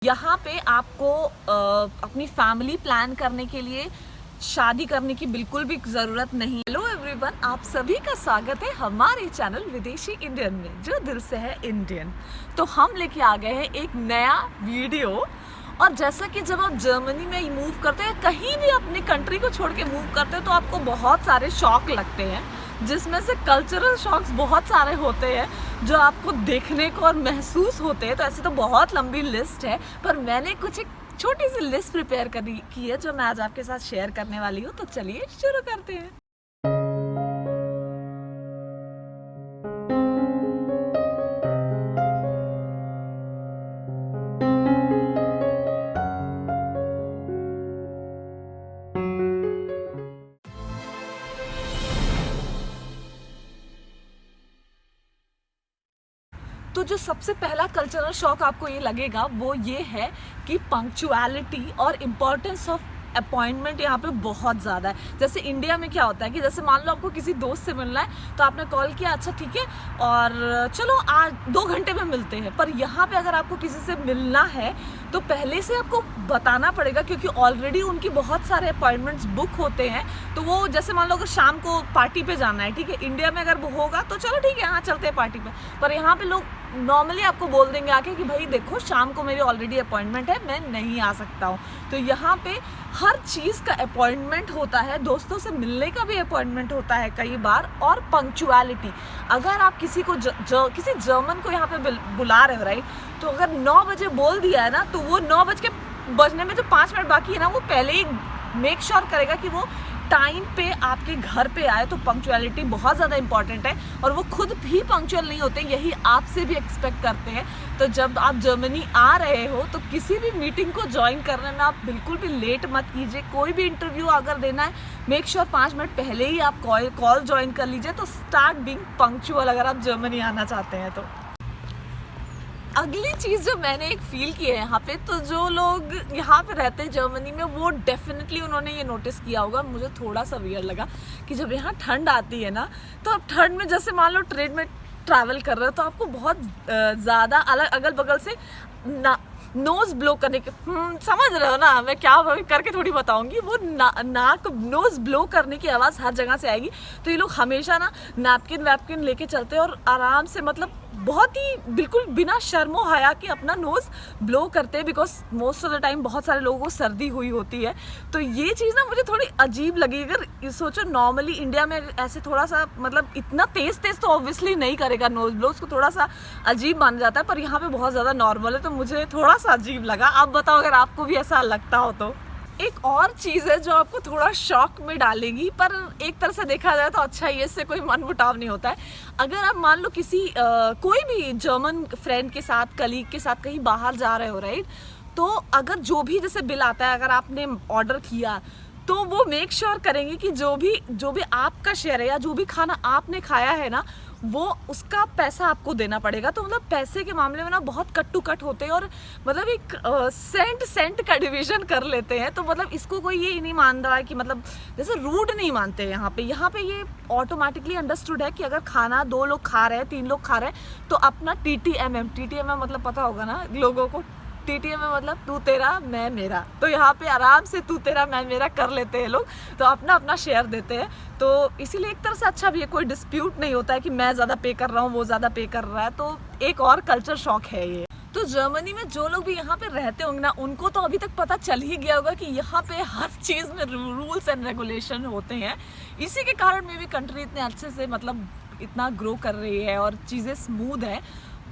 यहाँ पे आपको अपनी फैमिली प्लान करने के लिए शादी करने की बिल्कुल भी ज़रूरत नहीं। हेलो एवरीवन, आप सभी का स्वागत है हमारे चैनल विदेशी इंडियन में, जो दिल से है इंडियन। तो हम लेके आ गए हैं एक नया वीडियो। और जैसा कि जब आप जर्मनी में मूव करते हैं, कहीं भी अपनी कंट्री को छोड़ के मूव करते हैं, तो आपको बहुत सारे शौक लगते हैं, जिसमें से कल्चरल शॉक्स बहुत सारे होते हैं जो आपको देखने को और महसूस होते हैं। तो ऐसे तो बहुत लंबी लिस्ट है, पर मैंने कुछ एक छोटी सी लिस्ट प्रिपेयर की है जो मैं आज आपके साथ शेयर करने वाली हूँ। तो चलिए शुरू करते हैं। तो जो सबसे पहला कल्चरल शॉक आपको ये लगेगा वो ये है कि पंक्चुअलिटी और इम्पोर्टेंस ऑफ अपॉइंटमेंट यहाँ पे बहुत ज़्यादा है। जैसे इंडिया में क्या होता है कि जैसे मान लो आपको किसी दोस्त से मिलना है, तो आपने कॉल किया, अच्छा ठीक है और चलो आज 2 घंटे में मिलते हैं। पर यहाँ पे अगर आपको किसी से मिलना है तो पहले से आपको बताना पड़ेगा, क्योंकि ऑलरेडी उनकी बहुत सारे अपॉइंटमेंट्स बुक होते हैं। तो वो जैसे मान लो अगर शाम को पार्टी पे जाना है, ठीक है, इंडिया में अगर वो होगा तो चलो ठीक है, हाँ चलते हैं पार्टी पे। पर यहाँ पे लोग नॉर्मली आपको बोल देंगे आके कि भाई देखो शाम को मेरी ऑलरेडी अपॉइंटमेंट है, मैं नहीं आ सकता हूँ। तो यहाँ पे हर चीज़ का अपॉइंटमेंट होता है, दोस्तों से मिलने का भी अपॉइंटमेंट होता है कई बार। और पंक्चुअलिटी, अगर आप किसी को किसी जर्मन को यहाँ पे बुला रहे हो, राइट, तो अगर 9 बजे बोल दिया है ना, तो वो 9 बजने में जो 5 मिनट बाकी है ना, वो पहले ही मेक श्योर करेगा कि वो टाइम पे आपके घर पे आए। तो पंक्चुअलिटी बहुत ज़्यादा इंपॉर्टेंट है, और वो खुद भी पंक्चुअल नहीं होते, यही आपसे भी एक्सपेक्ट करते हैं। तो जब आप जर्मनी आ रहे हो तो किसी भी मीटिंग को ज्वाइन करने में आप बिल्कुल भी लेट मत कीजिए। कोई भी इंटरव्यू अगर देना है, मेक श्योर 5 मिनट पहले ही आप कॉल ज्वाइन कर लीजिए। तो स्टार्ट बीइंग पंक्चुअल अगर आप जर्मनी आना चाहते हैं तो। अगली चीज़ जो मैंने एक फील की है यहाँ पे, तो जो लोग यहाँ पे रहते हैं जर्मनी में, वो डेफिनेटली उन्होंने ये नोटिस किया होगा। मुझे थोड़ा सा वियर लगा कि जब यहाँ ठंड आती है ना, तो आप ठंड में जैसे मान लो ट्रेन में ट्रैवल कर रहे हो, तो आपको बहुत ज़्यादा अगल बगल से नोज ब्लो करने के समझ रहे हो ना, मैं क्या करके थोड़ी बताऊंगी। वो नाक नोज ब्लो करने की आवाज़ हर जगह से आएगी। तो ये लोग हमेशा ना नैपकिन वैपकिन लेके चलते हैं और आराम से, मतलब बहुत ही बिल्कुल बिना शर्मो हया के अपना नोज ब्लो करते हैं, because most of the time बहुत सारे लोगों को सर्दी हुई होती है। तो ये चीज़ ना मुझे थोड़ी अजीब लगी। अगर सोचो नॉर्मली इंडिया में ऐसे थोड़ा सा, मतलब इतना तेज तो ऑब्वियसली नहीं करेगा नोज ब्लो, उसको थोड़ा सा अजीब माना जाता है, पर यहाँ पे बहुत ज़्यादा नॉर्मल है। तो मुझे थोड़ा सा अजीब लगा। आप बताओ अगर आपको भी ऐसा लगता हो तो। एक और चीज़ है जो आपको थोड़ा शॉक में डालेगी, पर एक तरह से देखा जाए तो अच्छा ही है, इससे कोई मनमुटाव नहीं होता है। अगर आप मान लो किसी कोई भी जर्मन फ्रेंड के साथ, कलीग के साथ कहीं बाहर जा रहे हो, राइट, तो अगर जो भी जैसे बिल आता है, अगर आपने ऑर्डर किया, तो वो मेक श्योर करेंगे कि जो भी आपका शेयर है या जो भी खाना आपने खाया है ना, वो उसका पैसा आपको देना पड़ेगा। तो मतलब पैसे के मामले में ना बहुत कट टू कट होते हैं, और मतलब एक सेंट का डिवीजन कर लेते हैं। तो मतलब इसको कोई ये नहीं मान रहा है कि मतलब जैसे रूड नहीं मानते हैं यहाँ पे ये ऑटोमेटिकली अंडरस्टूड है कि अगर खाना 2 लोग खा रहे हैं, 3 लोग खा रहे हैं, तो अपना TTMM मतलब पता होगा ना लोगों को। TTMM मतलब तू तेरा मैं मेरा। तो यहाँ पे आराम से तू तेरा मैं मेरा कर लेते हैं लोग, तो अपना अपना शेयर देते हैं। तो इसीलिए एक तरह से अच्छा भी है, कोई डिस्प्यूट नहीं होता है कि मैं ज़्यादा पे कर रहा हूँ, वो ज़्यादा पे कर रहा है। तो एक और कल्चर शॉक है ये। तो जर्मनी में जो लोग भी यहाँ पे रहते होंगे ना, उनको तो अभी तक पता चल ही गया होगा कि यहाँ पे हर चीज़ में रूल्स एंड रेगुलेशन होते हैं। इसी के कारण में भी कंट्री इतने अच्छे से, मतलब इतना ग्रो कर रही है और चीज़ें स्मूथ है।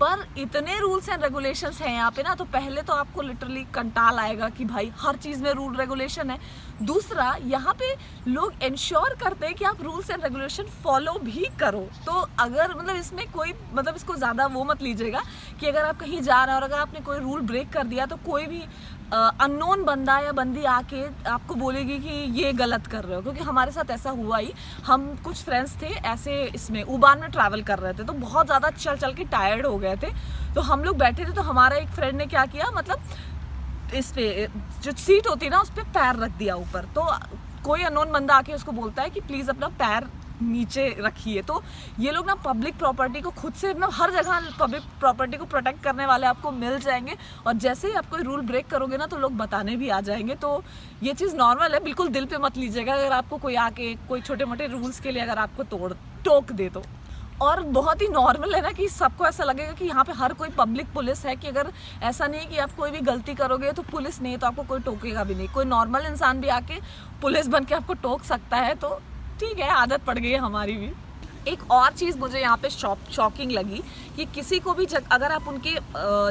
पर इतने रूल्स एंड रेगुलेशंस हैं यहाँ पे ना, तो पहले तो आपको लिटरली कंटाल आएगा कि भाई हर चीज़ में रूल रेगुलेशन है। दूसरा, यहाँ पे लोग इंश्योर करते हैं कि आप रूल्स एंड रेगुलेशन फॉलो भी करो। तो अगर मतलब इसमें कोई, मतलब इसको ज़्यादा वो मत लीजिएगा कि अगर आप कहीं जा रहे हो और अगर आपने कोई रूल ब्रेक कर दिया, तो कोई भी अननोन बंदा या बंदी आके आपको बोलेगी कि ये गलत कर रहे हो। क्योंकि हमारे साथ ऐसा हुआ ही। हम कुछ फ्रेंड्स थे ऐसे, इसमें उबान में ट्रैवल कर रहे थे, तो बहुत ज़्यादा चल के टायर्ड हो गए थे। तो हम लोग बैठे थे, तो हमारा एक फ्रेंड ने क्या किया, मतलब इस पे जो सीट होती है ना, उस पर पैर रख दिया ऊपर। तो कोई अननोन बंदा आके उसको बोलता है कि प्लीज़ अपना पैर नीचे रखी है। तो ये लोग ना पब्लिक प्रॉपर्टी को खुद से ना हर जगह पब्लिक प्रॉपर्टी को प्रोटेक्ट करने वाले आपको मिल जाएंगे, और जैसे ही आप कोई रूल ब्रेक करोगे ना तो लोग बताने भी आ जाएंगे। तो ये चीज़ नॉर्मल है, बिल्कुल दिल पे मत लीजिएगा अगर आपको कोई आके कोई छोटे मोटे रूल्स के लिए अगर आपको टोक दे तो। और बहुत ही नॉर्मल है ना कि सबको ऐसा लगेगा कि यहाँ पे हर कोई पब्लिक पुलिस है, कि अगर ऐसा नहीं है कि आप कोई भी गलती करोगे तो पुलिस नहीं है तो आपको कोई टोकेगा भी नहीं। कोई नॉर्मल इंसान भी आके पुलिस बन के आपको टोक सकता है, तो ठीक है, आदत पड़ गई है हमारी भी। एक और चीज़ मुझे यहाँ पे शॉकिंग लगी कि किसी को भी अगर आप उनके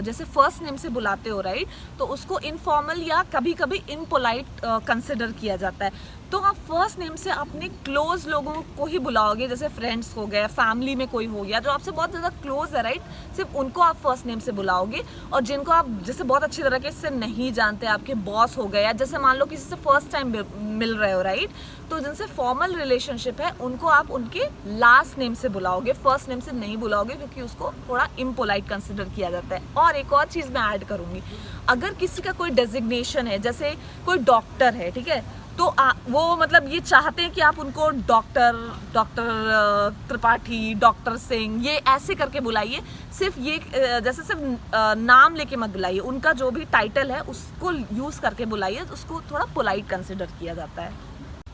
जैसे फर्स्ट नेम से बुलाते हो राइट, तो उसको इनफॉर्मल या कभी कभी इनपोलाइट कंसिडर किया जाता है। तो आप फर्स्ट नेम से अपने क्लोज लोगों को ही बुलाओगे, जैसे फ्रेंड्स हो गए, फैमिली में कोई हो गया जो आपसे बहुत ज़्यादा क्लोज है राइट, सिर्फ उनको आप फर्स्ट नेम से बुलाओगे। और जिनको आप जैसे बहुत अच्छी तरीके से नहीं जानते, आपके बॉस हो गए, या जैसे मान लो किसी से फर्स्ट टाइम मिल रहे हो राइट, तो जिनसे फॉर्मल रिलेशनशिप है उनको आप उनके लास्ट नेम से बुलाओगे, फर्स्ट नेम से नहीं बुलाओगे, क्योंकि उसको थोड़ा इम्पोलाइट कंसिडर किया जाता है। और एक और चीज़ मैं ऐड करूँगी, अगर किसी का कोई डेजिग्नेशन है, जैसे कोई डॉक्टर है, ठीक है, तो वो मतलब ये चाहते हैं कि आप उनको डॉक्टर त्रिपाठी, डॉक्टर सिंह, ये ऐसे करके बुलाइए। सिर्फ ये जैसे सिर्फ नाम लेके मत बुलाइए, उनका जो भी टाइटल है उसको यूज़ करके बुलाइए, तो उसको थोड़ा पोलाइट कंसिडर किया जाता है।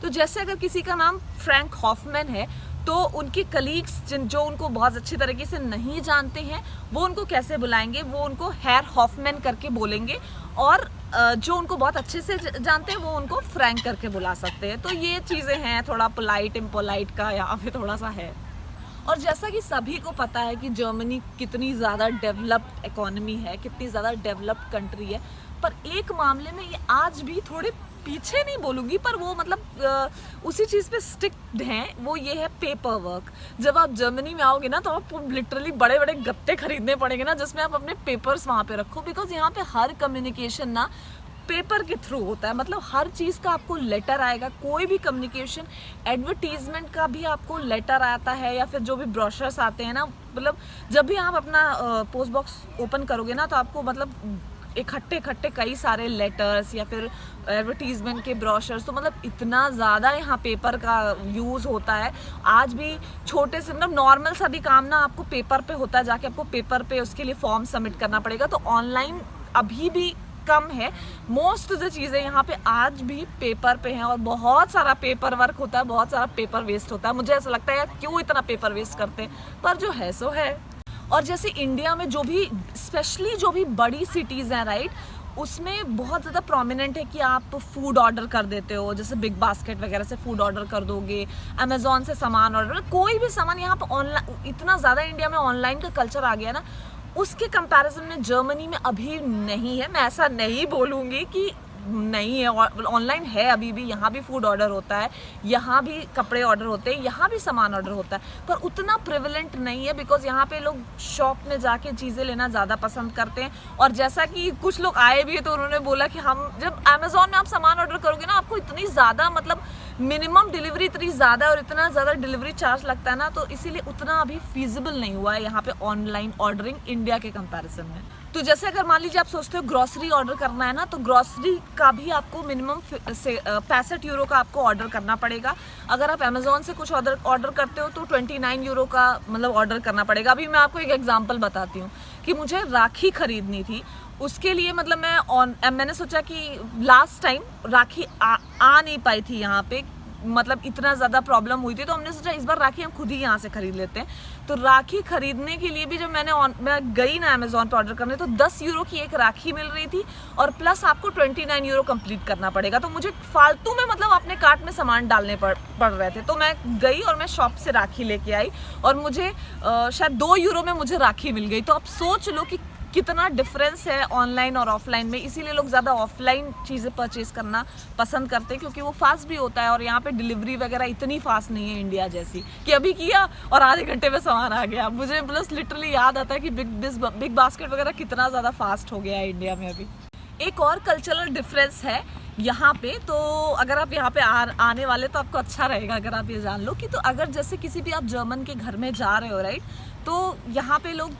तो जैसे अगर किसी का नाम फ्रैंक हॉफमैन है, तो उनके कलीग्स जो उनको बहुत अच्छी तरीके से नहीं जानते हैं वो उनको कैसे बुलाएंगे, वो उनको हेयर हॉफमैन करके बोलेंगे, और जो उनको बहुत अच्छे से जानते हैं वो उनको फ्रैंक करके बुला सकते हैं। तो ये चीज़ें हैं, थोड़ा पोलाइट इम्पोलाइट का यहाँ पे थोड़ा सा है। और जैसा कि सभी को पता है कि जर्मनी कितनी ज़्यादा डेवलप्ड इकोनॉमी है, कितनी ज़्यादा डेवलप्ड कंट्री है, पर एक मामले में ये आज भी थोड़े पीछे नहीं बोलूँगी, पर वो मतलब उसी चीज़ पे स्टिक्ड हैं, वो ये है पेपर वर्क। जब आप जर्मनी में आओगे ना तो आपको लिटरली बड़े बड़े गत्ते खरीदने पड़ेंगे ना, जिसमें आप अपने पेपर्स वहाँ पे रखो, बिकॉज यहाँ पे हर कम्युनिकेशन ना पेपर के थ्रू होता है। मतलब हर चीज़ का आपको लेटर आएगा, कोई भी कम्युनिकेशन, एडवर्टीजमेंट का भी आपको लेटर आता है, या फिर जो भी ब्रोशर्स आते हैं ना, मतलब जब भी आप अपना पोस्ट बॉक्स ओपन करोगे ना तो आपको मतलब इकट्ठे कई सारे लेटर्स या फिर एडवर्टीजमेंट के ब्रोशर्स, तो मतलब इतना ज़्यादा यहाँ पेपर का यूज़ होता है। आज भी छोटे से मतलब नॉर्मल सा भी काम ना आपको पेपर पे होता है, जाके आपको पेपर पे उसके लिए फॉर्म सबमिट करना पड़ेगा। तो ऑनलाइन अभी भी कम है, मोस्ट ऑफ द चीज़ें यहाँ पे आज भी पेपर पे हैं, और बहुत सारा पेपर वर्क होता है, बहुत सारा पेपर वेस्ट होता है। मुझे ऐसा लगता है यार क्यों इतना पेपर वेस्ट करते हैं, पर जो है सो है। और जैसे इंडिया में जो भी स्पेशली जो भी बड़ी सिटीज़ हैं राइट, उसमें बहुत ज़्यादा प्रोमिनेंट है कि आप फूड ऑर्डर कर देते हो, जैसे बिग बास्केट वगैरह से फूड ऑर्डर कर दोगे, अमेज़ॉन से सामान ऑर्डर, कोई भी सामान यहाँ पर ऑनलाइन, इतना ज़्यादा इंडिया में ऑनलाइन का कल्चर आ गया ना, उसके कंपैरिजन में जर्मनी में अभी नहीं है। मैं ऐसा नहीं बोलूँगी कि नहीं है, ऑनलाइन है अभी भी, यहाँ भी फूड ऑर्डर होता है, यहाँ भी कपड़े ऑर्डर होते हैं, यहाँ भी सामान ऑर्डर होता है, पर उतना प्रिवलेंट नहीं है, बिकॉज यहाँ पे लोग शॉप में जाके चीज़ें लेना ज़्यादा पसंद करते हैं। और जैसा कि कुछ लोग आए भी है तो उन्होंने बोला कि हम जब अमेज़ॉन में आप सामान ऑर्डर करोगे ना, आपको इतनी ज़्यादा मतलब मिनिमम डिलीवरी इतनी ज़्यादा और इतना ज़्यादा डिलीवरी चार्ज लगता है ना, तो इसीलिए उतना अभी फीजिबल नहीं हुआ है यहाँ पे ऑनलाइन ऑर्डरिंग इंडिया के कंपैरिजन में। तो जैसे अगर मान लीजिए आप सोचते हो ग्रॉसरी ऑर्डर करना है ना, तो ग्रॉसरी का भी आपको मिनिमम 65 यूरो का आपको ऑर्डर करना पड़ेगा। अगर आप अमेज़ॉन से कुछ ऑर्डर करते हो तो 29 यूरो का मतलब ऑर्डर करना पड़ेगा। अभी मैं आपको एक एग्जांपल बताती हूँ कि मुझे राखी खरीदनी थी, उसके लिए मतलब मैंने सोचा कि लास्ट टाइम राखी आ नहीं पाई थी यहाँ पे, मतलब इतना ज़्यादा प्रॉब्लम हुई थी, तो हमने सोचा इस बार राखी हम खुद ही यहाँ से खरीद लेते हैं। तो राखी खरीदने के लिए भी जब मैं गई ना अमेज़ॉन पर ऑर्डर करने, तो 10 यूरो की एक राखी मिल रही थी, और प्लस आपको 29 यूरो कंप्लीट करना पड़ेगा। तो मुझे फालतू में मतलब अपने कार्ट में सामान डालने पड़ रहे थे। तो मैं गई और मैं शॉप से राखी लेके आई, और मुझे शायद 2 यूरो में मुझे राखी मिल गई। तो आप सोच लो कि कितना डिफरेंस है ऑनलाइन और ऑफलाइन में। इसीलिए लोग ज़्यादा ऑफलाइन चीज़ें परचेज करना पसंद करते हैं, क्योंकि वो फास्ट भी होता है, और यहाँ पे डिलीवरी वगैरह इतनी फास्ट नहीं है इंडिया जैसी कि अभी किया और आधे घंटे में सामान आ गया। मुझे प्लस लिटरली याद आता है कि बिग बास्केट वगैरह कितना ज़्यादा फास्ट हो गया है इंडिया में अभी। एक और कल्चरल डिफरेंस है यहाँ पे, तो अगर आप यहाँ पे आने वाले तो आपको अच्छा रहेगा अगर आप ये जान लो कि, तो अगर जैसे किसी भी आप जर्मन के घर में जा रहे हो राइट, तो यहाँ पे लोग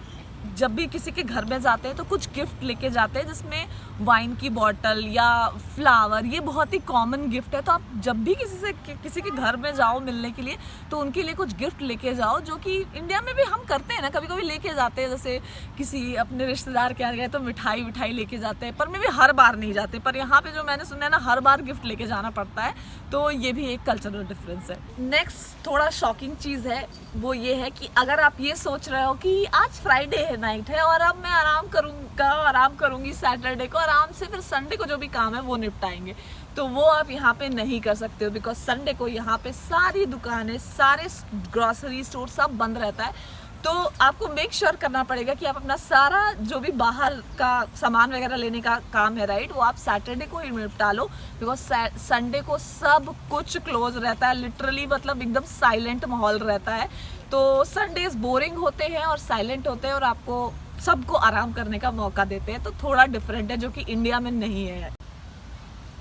जब भी किसी के घर में जाते हैं तो कुछ गिफ्ट लेके जाते हैं, जिसमें वाइन की बॉटल या फ्लावर, ये बहुत ही कॉमन गिफ्ट है। तो आप जब भी किसी के घर में जाओ मिलने के लिए तो उनके लिए कुछ गिफ्ट लेके जाओ, जो कि इंडिया में भी हम करते हैं ना, कभी कभी लेके जाते हैं। जैसे किसी अपने रिश्तेदार के यहाँ गए तो मिठाई लेके जाते हैं, पर मैं भी हर बार नहीं जाते। पर यहाँ पे जो मैंने सुना है ना, हर बार गिफ्ट लेके जाना पड़ता है, तो ये भी एक कल्चरल डिफरेंस है। नेक्स्ट थोड़ा शॉकिंग चीज़ है, वो ये है कि अगर आप ये सोच रहे हो कि आज फ्राइडे है, नाइट है, और अब मैं आराम करूँगी सैटरडे को, आराम से फिर संडे को जो भी काम है वो निपटाएंगे, तो वो आप यहाँ पे नहीं कर सकते हो। बिकॉज संडे को यहाँ पे सारी दुकानें, सारे ग्रॉसरी स्टोर सब बंद रहता है। तो आपको मेक श्योर करना पड़ेगा कि आप अपना सारा जो भी बाहर का सामान वगैरह लेने का काम है, राइट, वो आप सैटरडे को ही निपटा लो। बिकॉज संडे को सब कुछ क्लोज रहता है, लिटरली मतलब एकदम साइलेंट माहौल रहता है। तो संडेज बोरिंग होते हैं और साइलेंट होते हैं और आपको सबको आराम करने का मौका देते हैं। तो थोड़ा डिफरेंट है, जो कि इंडिया में नहीं है।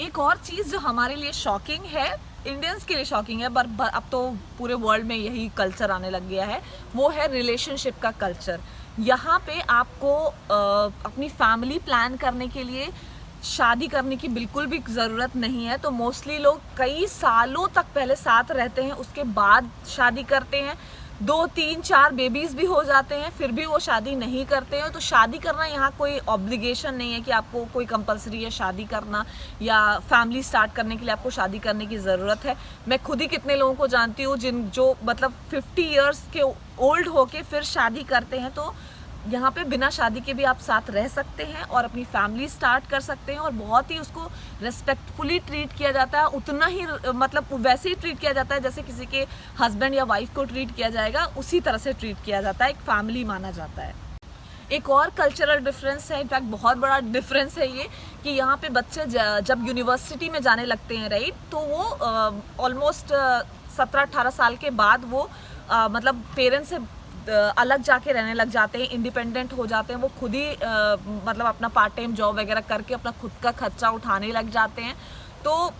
एक और चीज़ जो हमारे लिए शॉकिंग है, इंडियंस के लिए शॉकिंग है, पर अब तो पूरे वर्ल्ड में यही कल्चर आने लग गया है, वो है रिलेशनशिप का कल्चर। यहाँ पे आपको अपनी फैमिली प्लान करने के लिए शादी करने की बिल्कुल भी ज़रूरत नहीं है। तो मोस्टली लोग कई सालों तक पहले साथ रहते हैं, उसके बाद शादी करते हैं। 2, 3, 4 बेबीज़ भी हो जाते हैं, फिर भी वो शादी नहीं करते हैं। तो शादी करना यहाँ कोई ऑब्लिगेशन नहीं है कि आपको कोई कंपलसरी है शादी करना, या फैमिली स्टार्ट करने के लिए आपको शादी करने की ज़रूरत है। मैं खुद ही कितने लोगों को जानती हूँ जो मतलब 50 इयर्स के ओल्ड होके फिर शादी करते हैं। तो यहाँ पे बिना शादी के भी आप साथ रह सकते हैं और अपनी फैमिली स्टार्ट कर सकते हैं, और बहुत ही उसको रेस्पेक्टफुली ट्रीट किया जाता है। उतना ही मतलब वैसे ही ट्रीट किया जाता है जैसे किसी के हस्बैंड या वाइफ को ट्रीट किया जाएगा, उसी तरह से ट्रीट किया जाता है, एक फैमिली माना जाता है। एक और कल्चरल डिफरेंस है, इनफैक्ट बहुत बड़ा डिफरेंस है ये, कि यहाँ पे बच्चे जब यूनिवर्सिटी में जाने लगते हैं, राइट, तो वो ऑलमोस्ट 17-18 साल के बाद वो मतलब पेरेंट्स से अलग जाके रहने लग जाते हैं, इंडिपेंडेंट हो जाते हैं। वो खुद ही मतलब अपना पार्ट टाइम जॉब वगैरह करके अपना खुद का खर्चा उठाने लग जाते हैं। तो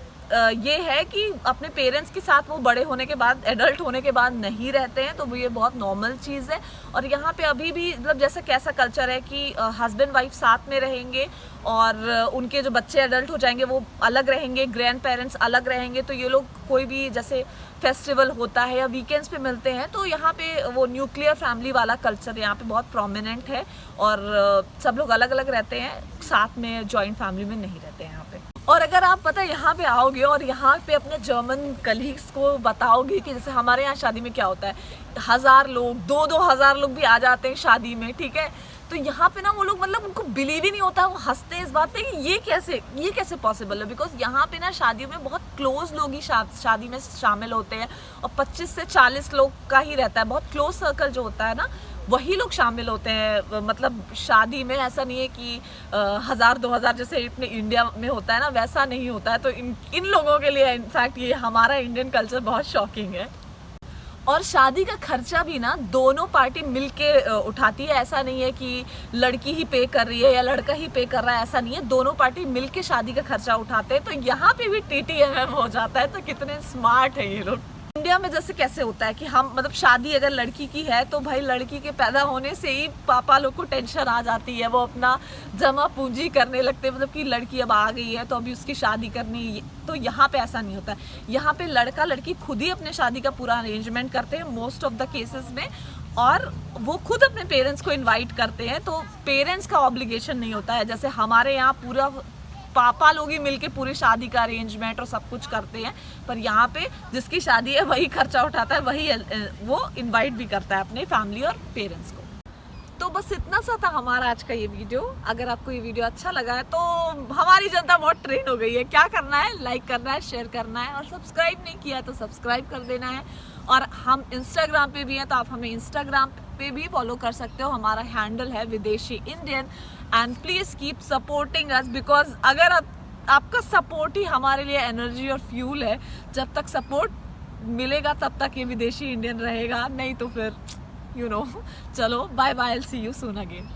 ये है कि अपने पेरेंट्स के साथ वो बड़े होने के बाद, एडल्ट होने के बाद नहीं रहते हैं, तो वो ये बहुत नॉर्मल चीज़ है। और यहाँ पे अभी भी मतलब जैसे कैसा कल्चर है कि हस्बैंड वाइफ साथ में रहेंगे और उनके जो बच्चे एडल्ट हो जाएंगे वो अलग रहेंगे, ग्रैंड पेरेंट्स अलग रहेंगे। तो ये लोग कोई भी जैसे फेस्टिवल होता है या वीकेंड्स पे मिलते हैं, तो यहाँ पे वो न्यूक्लियर फैमिली वाला कल्चर यहाँ पे बहुत प्रोमिनेंट है, और सब लोग अलग अलग रहते हैं, साथ में जॉइंट फैमिली में नहीं रहते हैं यहाँ पे। और अगर आप पता है यहाँ पे आओगे और यहाँ पे अपने जर्मन कलीग्स को बताओगे कि जैसे हमारे यहाँ शादी में क्या होता है, 1000 लोग, 2-2 हज़ार लोग भी आ जाते हैं शादी में, ठीक है। तो यहाँ पे ना वो लोग मतलब उनको बिलीव ही नहीं होता, वो हंसते हैं इस बात पे कि ये कैसे पॉसिबल है। बिकॉज यहाँ पे ना शादियों में बहुत क्लोज लोग ही शादी में शामिल होते हैं, और 25 से 40 लोग का ही रहता है, बहुत क्लोज सर्कल जो होता है ना, वही लोग शामिल होते हैं। मतलब शादी में ऐसा नहीं है कि 1000-2000 जैसे अपने इंडिया में होता है ना, वैसा नहीं होता है। तो इन लोगों के लिए इनफैक्ट ये हमारा इंडियन कल्चर बहुत शॉकिंग है। और शादी का खर्चा भी ना दोनों पार्टी मिलके उठाती है, ऐसा नहीं है कि लड़की ही पे कर रही है या लड़का ही पे कर रहा है, ऐसा नहीं है, दोनों पार्टी मिलके शादी का खर्चा उठाते हैं। तो यहाँ पे भी TTMM हो जाता है। तो कितने स्मार्ट है ये लोग। इंडिया में जैसे कैसे होता है कि हम मतलब शादी अगर लड़की की है तो भाई लड़की के पैदा होने से ही पापा लोग को टेंशन आ जाती है, वो अपना जमा पूंजी करने लगते हैं, मतलब कि लड़की अब आ गई है तो अभी उसकी शादी करनी है। तो यहाँ पे ऐसा नहीं होता है, यहाँ पे लड़का लड़की खुद ही अपने शादी का पूरा अरेंजमेंट करते हैं मोस्ट ऑफ द केसेस में, और वो खुद अपने पेरेंट्स को इन्वाइट करते हैं। तो पेरेंट्स का ऑब्लिगेशन नहीं होता है, जैसे हमारे यहाँ पूरा पापा लोग ही मिलके पूरी शादी का अरेंजमेंट और सब कुछ करते हैं। पर यहाँ पे जिसकी शादी है वही खर्चा उठाता है, वही वो इनवाइट भी करता है अपने फैमिली और पेरेंट्स को। तो बस इतना सा था हमारा आज का ये वीडियो। अगर आपको ये वीडियो अच्छा लगा है तो हमारी जनता बहुत ट्रेन हो गई है, क्या करना है, लाइक करना है, शेयर करना है, और सब्सक्राइब नहीं किया है तो सब्सक्राइब कर देना है। और हम इंस्टाग्राम पे भी हैं, तो आप हमें इंस्टाग्राम पे भी फॉलो कर सकते हो, हमारा हैंडल है विदेशी Indian. And please keep supporting us, because अगर आपका सपोर्ट ही हमारे लिए एनर्जी और फ्यूल है। जब तक सपोर्ट मिलेगा तब तक ये विदेशी इंडियन रहेगा, नहीं तो फिर चलो bye bye, see you soon again.